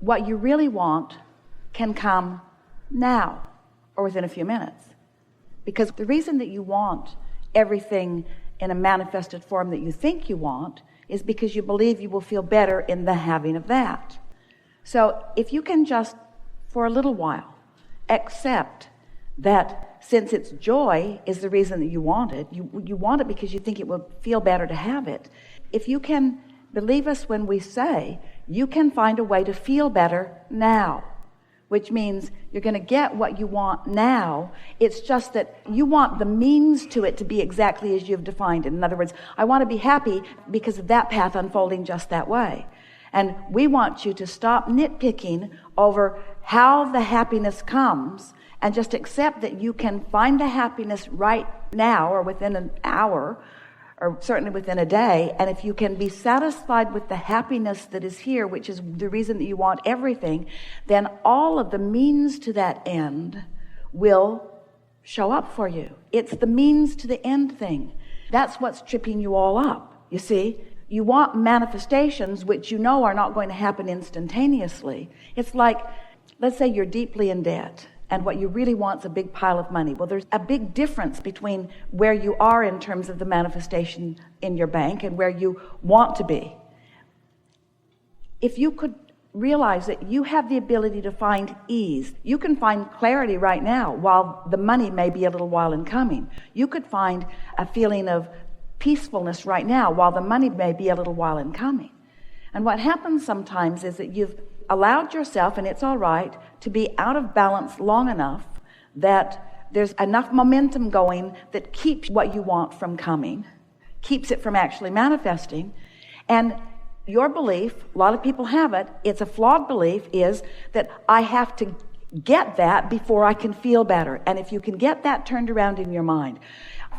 what you really want can come now or within a few minutes. Because the reason that you want everything in a manifested form that you think you want is because you believe you will feel better in the having of that. So if you can just, for a little while, accept that since it's joy is the reason that you want it, you want it because you think it will feel better to have it. If you can believe us when we say you can find a way to feel better now, which means you're going to get what you want now. It's just that you want the means to it to be exactly as you've defined it. In other words, I want to be happy because of that path unfolding just that way. And we want you to stop nitpicking over how the happiness comes and just accept that you can find the happiness right now or within an hour or certainly within a day. And if you can be satisfied with the happiness that is here, which is the reason that you want everything, then all of the means to that end will show up for you. It's the means to the end thing. That's what's tripping you all up, you see. You want manifestations which you know are not going to happen instantaneously. It's like, let's say you're deeply in debt and what you really want is a big pile of money. Well, there's a big difference between where you are in terms of the manifestation in your bank and where you want to be. If you could realize that you have the ability to find ease, you can find clarity right now while the money may be a little while in coming. You could find a feeling of peacefulness right now while the money may be a little while in coming. And what happens sometimes is that you've allowed yourself, and it's all right, to be out of balance long enough that there's enough momentum going that keeps what you want from coming, keeps it from actually manifesting. And your belief, a lot of people have it, it's a flawed belief, is that I have to get that before I can feel better. And if you can get that turned around in your mind,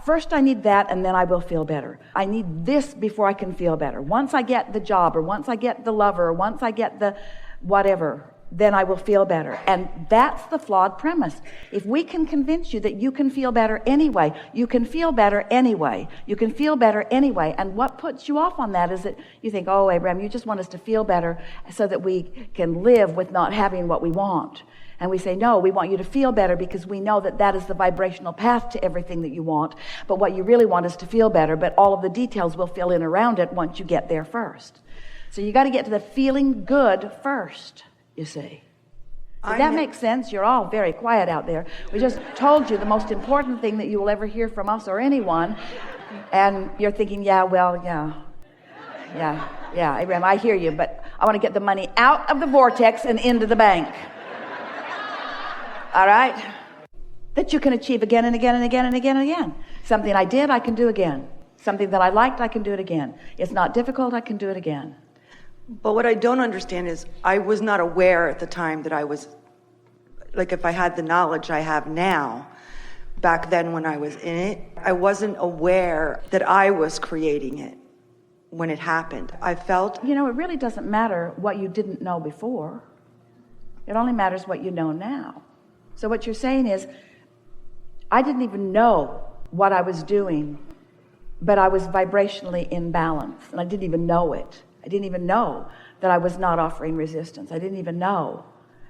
first I need that and then I will feel better. I need this before I can feel better. Once I get the job, or once I get the lover, or once I get the whatever, then I will feel better. And that's the flawed premise. If we can convince you that you can feel better anyway, you can feel better anyway, you can feel better anyway. And what puts you off on that is that you think, oh, Abraham, you just want us to feel better so that we can live with not having what we want. And we say, no, we want you to feel better because we know that that is the vibrational path to everything that you want. But what you really want is to feel better, but all of the details will fill in around it once you get there first. So you got to get to the feeling good first, you see. Does that make sense? You're all very quiet out there. We just told you the most important thing that you will ever hear from us or anyone. And you're thinking, yeah, Abraham, I hear you, but I want to get the money out of the vortex and into the bank. All right? That you can achieve again and again and again and again and again. Something I did, I can do again. Something that I liked, I can do it again. It's not difficult, I can do it again. But what I don't understand is I was not aware at the time that I was, like if I had the knowledge I have now, back then when I was in it, I wasn't aware that I was creating it when it happened. I felt... You know, it really doesn't matter what you didn't know before. It only matters what you know now. So what you're saying is, I didn't even know what I was doing, but I was vibrationally in balance, and I didn't even know it. I didn't even know that I was not offering resistance. I didn't even know.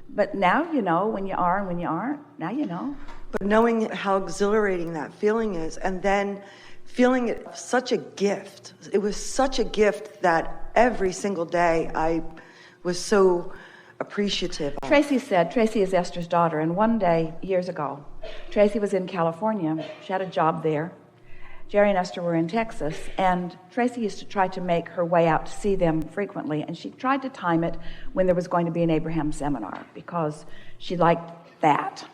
But now you know when you are and when you aren't. Now you know. But knowing how exhilarating that feeling is, and then feeling it such a gift. It was such a gift that every single day I was so appreciative. Tracy is Esther's daughter, and one day, years ago, Tracy was in California. She had a job there. Jerry and Esther were in Texas, and Tracy used to try to make her way out to see them frequently, and she tried to time it when there was going to be an Abraham seminar because she liked that.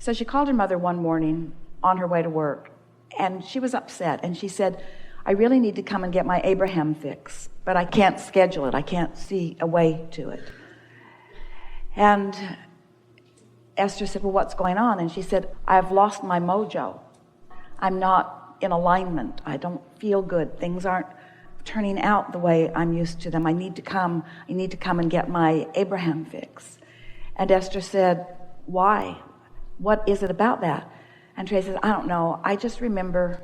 So she called her mother one morning on her way to work, and she was upset, and she said, I really need to come and get my Abraham fix, but I can't schedule it. I can't see a way to it. And Esther said, well, what's going on? And she said, I've lost my mojo. I'm not in alignment. I don't feel good. Things aren't turning out the way I'm used to them. I need to come and get my Abraham fix. And Esther said, why? What is it about that? And Tracy said, I don't know. I just remember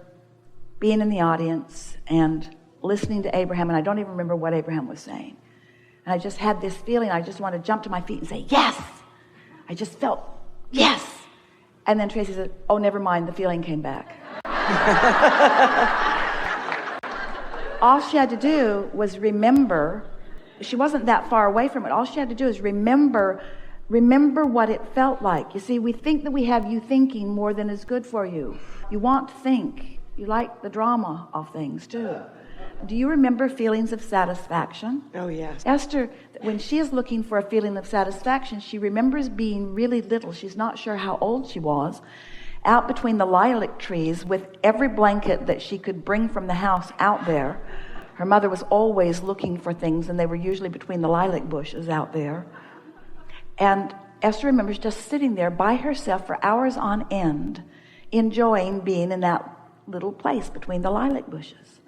being in the audience and listening to Abraham, and I don't even remember what Abraham was saying. And I just had this feeling. I just wanted to jump to my feet and say, yes. I just felt, yes. And then Tracy said, oh, never mind. The feeling came back. All she had to do was remember. She wasn't that far away from it. All she had to do is remember what it felt like. You see, we think that we have you thinking more than is good for you. You want to think. You like the drama of things too. Do you remember feelings of satisfaction? Oh, yes. Esther, when she is looking for a feeling of satisfaction, she remembers being really little. She's not sure how old she was, out between the lilac trees with every blanket that she could bring from the house out there. Her mother was always looking for things, and they were usually between the lilac bushes out there. And Esther remembers just sitting there by herself for hours on end, enjoying being in that little place between the lilac bushes.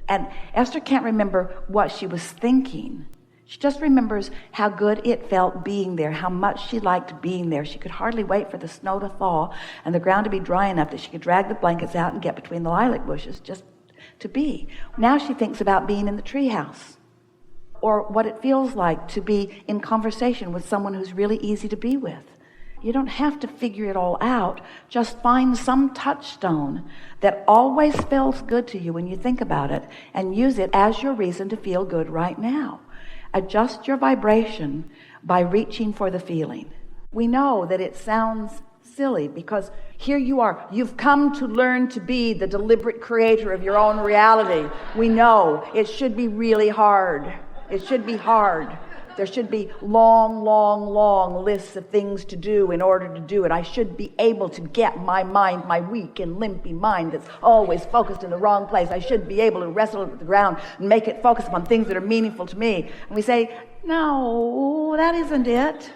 And Esther can't remember what she was thinking. She just remembers how good it felt being there, how much she liked being there. She could hardly wait for the snow to thaw and the ground to be dry enough that she could drag the blankets out and get between the lilac bushes just to be. Now she thinks about being in the treehouse, or what it feels like to be in conversation with someone who's really easy to be with. You don't have to figure it all out. Just find some touchstone that always feels good to you when you think about it, and use it as your reason to feel good right now. Adjust your vibration by reaching for the feeling. We know that it sounds silly because here you are. You've come to learn to be the deliberate creator of your own reality. We know it should be really hard. It should be hard. There should be long lists of things to do in order to do it. I should be able to get my mind, my weak and limpy mind that's always focused in the wrong place. I should be able to wrestle it with the ground and make it focus upon things that are meaningful to me. And we say, no, that isn't it.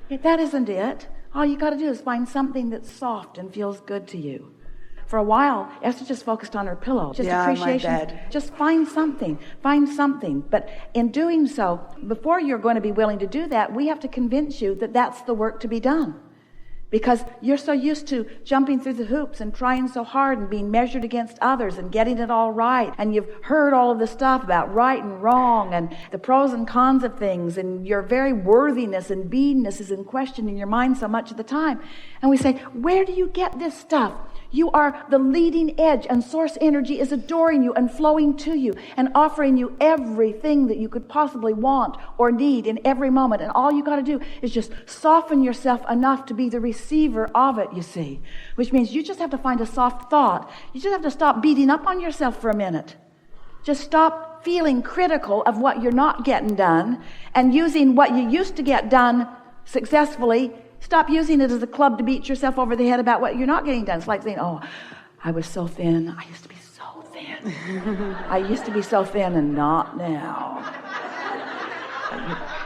That isn't it. All you got to do is find something that's soft and feels good to you. For a while, Esther just focused on her pillow. Just appreciation. My bed. Just find something. But in doing so, before you're going to be willing to do that, we have to convince you that that's the work to be done. Because you're so used to jumping through the hoops and trying so hard and being measured against others and getting it all right. And you've heard all of the stuff about right and wrong and the pros and cons of things. And your very worthiness and beingness is in question in your mind so much of the time. And we say, where do you get this stuff? You are the leading edge, and source energy is adoring you and flowing to you and offering you everything that you could possibly want or need in every moment. And all you got to do is just soften yourself enough to be the receiver of it, you see. Which means you just have to find a soft thought. You just have to stop beating up on yourself for a minute. Just stop feeling critical of what you're not getting done and using what you used to get done successfully. Stop using it as a club to beat yourself over the head about what you're not getting done. It's like saying, oh, I was so thin. I used to be so thin. I used to be so thin and not now.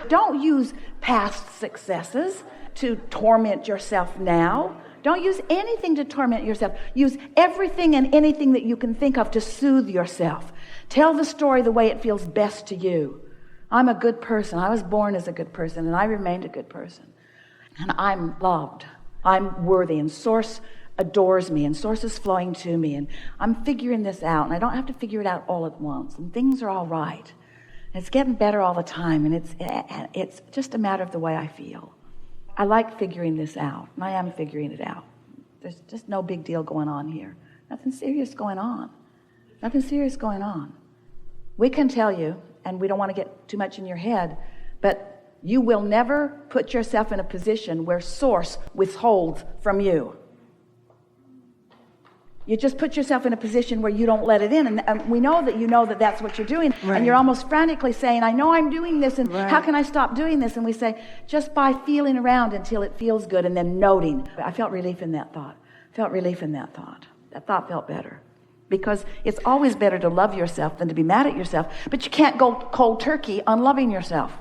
Don't use past successes to torment yourself now. Don't use anything to torment yourself. Use everything and anything that you can think of to soothe yourself. Tell the story the way it feels best to you. I'm a good person. I was born as a good person, and I remained a good person. And I'm loved. I'm worthy, and Source adores me, and Source is flowing to me, and I'm figuring this out, and I don't have to figure it out all at once, and things are all right. And it's getting better all the time, and it's just a matter of the way I feel. I like figuring this out, and I am figuring it out. There's just no big deal going on here. Nothing serious going on. Nothing serious going on. We can tell you, and we don't want to get too much in your head, but you will never put yourself in a position where Source withholds from you. You just put yourself in a position where you don't let it in. And we know that that's what you're doing. Right. And you're almost frantically saying, I know I'm doing this, and how can I stop doing this? And we say, just by feeling around until it feels good and then noting. I felt relief in that thought. That thought felt better. Because it's always better to love yourself than to be mad at yourself. But you can't go cold turkey on loving yourself.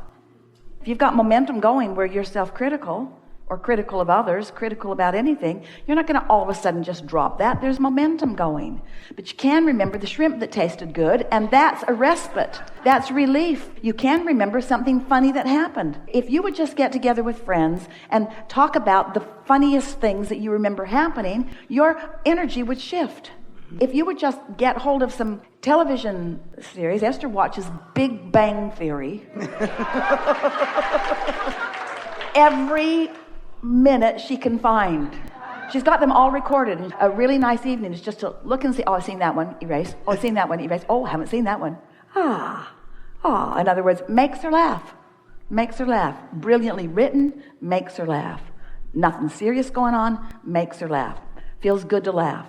If you've got momentum going where you're self-critical or critical of others, critical about anything, you're not going to all of a sudden just drop that. There's momentum going. But you can remember the shrimp that tasted good, and that's a respite. That's relief. You can remember something funny that happened. If you would just get together with friends and talk about the funniest things that you remember happening, your energy would shift. If you would just get hold of some television series, Esther watches Big Bang Theory. Every minute she can find. She's got them all recorded. A really nice evening is just to look and see, oh, I've seen that one, erase. Oh, I've seen that one, erase. Oh, I haven't seen that one. In other words, makes her laugh. Makes her laugh. Brilliantly written, makes her laugh. Nothing serious going on, makes her laugh. Feels good to laugh.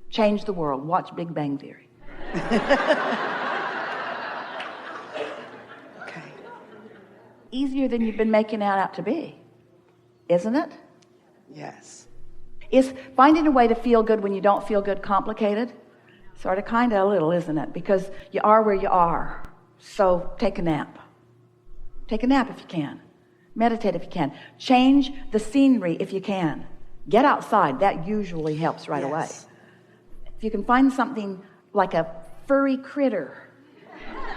Change the world. Watch Big Bang Theory. Okay. Easier than you've been making it out to be, isn't it? Yes. Is finding a way to feel good when you don't feel good complicated? Sort of, kind of, a little, isn't it? Because you are where you are. So take a nap. Take a nap if you can. Meditate if you can. Change the scenery if you can. Get outside. That usually helps right away. If you can find something like a furry critter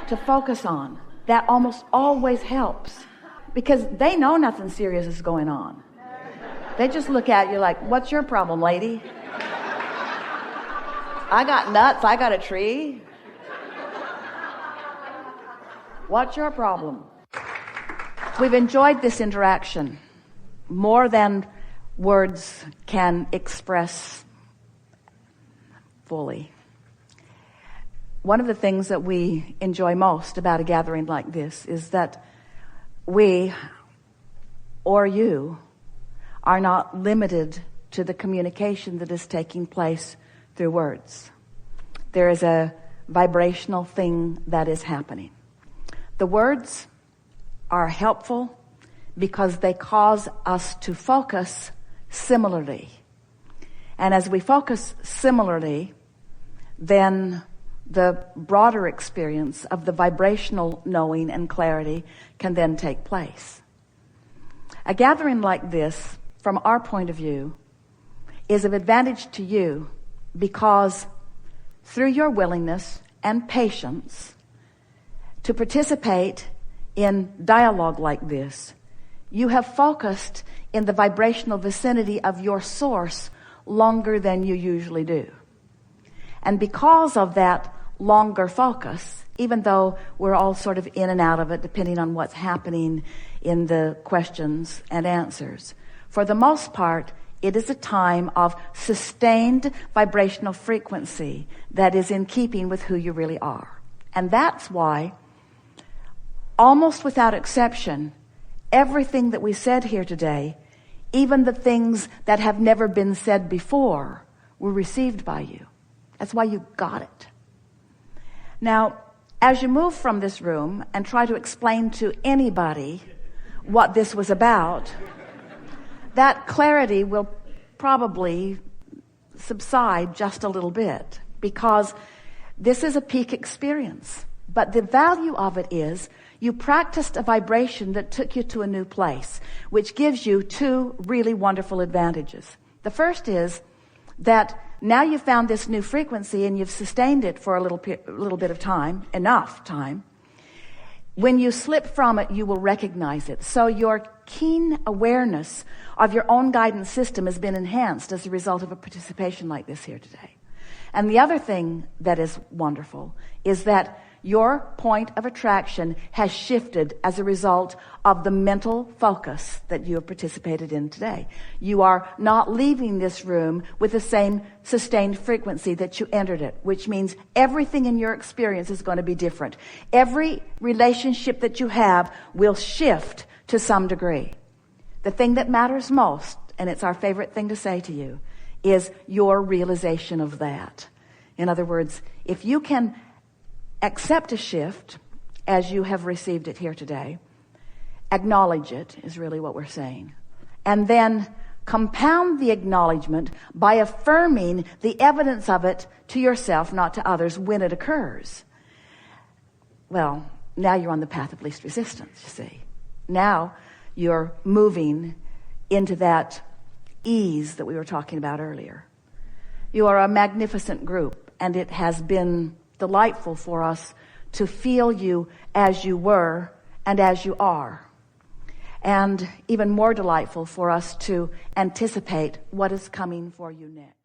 to focus on, that almost always helps. Because they know nothing serious is going on. They just look at you like, what's your problem, lady? I got nuts. I got a tree. What's your problem? We've enjoyed this interaction more than words can express fully. One of the things that we enjoy most about a gathering like this is that we, or you, are not limited to the communication that is taking place through words. There is a vibrational thing that is happening. The words are helpful because they cause us to focus similarly. And as we focus similarly, then the broader experience of the vibrational knowing and clarity can then take place. A gathering like this, from our point of view, is of advantage to you because through your willingness and patience to participate in dialogue like this, you have focused in the vibrational vicinity of your source longer than you usually do. And because of that longer focus, even though we're all sort of in and out of it depending on what's happening in the questions and answers, for the most part, it is a time of sustained vibrational frequency that is in keeping with who you really are. And that's why, almost without exception, everything that we said here today, even the things that have never been said before, were received by you. That's why you got it. Now, as you move from this room and try to explain to anybody what this was about, that clarity will probably subside just a little bit because this is a peak experience. But the value of it is you practiced a vibration that took you to a new place, which gives you two really wonderful advantages. The first is that now you've found this new frequency and you've sustained it for a little bit of time, enough time. When you slip from it, you will recognize it. So your keen awareness of your own guidance system has been enhanced as a result of a participation like this here today. And the other thing that is wonderful is that your point of attraction has shifted as a result of the mental focus that you have participated in today. You are not leaving this room with the same sustained frequency that you entered it, which means everything in your experience is going to be different. Every relationship that you have will shift to some degree. The thing that matters most, and it's our favorite thing to say to you, is your realization of that. In other words, if you can accept a shift as you have received it here today, acknowledge it is really what we're saying, and then compound the acknowledgement by affirming the evidence of it to yourself, not to others, when it occurs. Well, now you're on the path of least resistance, you see. Now you're moving into that ease that we were talking about earlier. You are a magnificent group, and it has been delightful for us to feel you as you were and as you are. And even more delightful for us to anticipate what is coming for you next.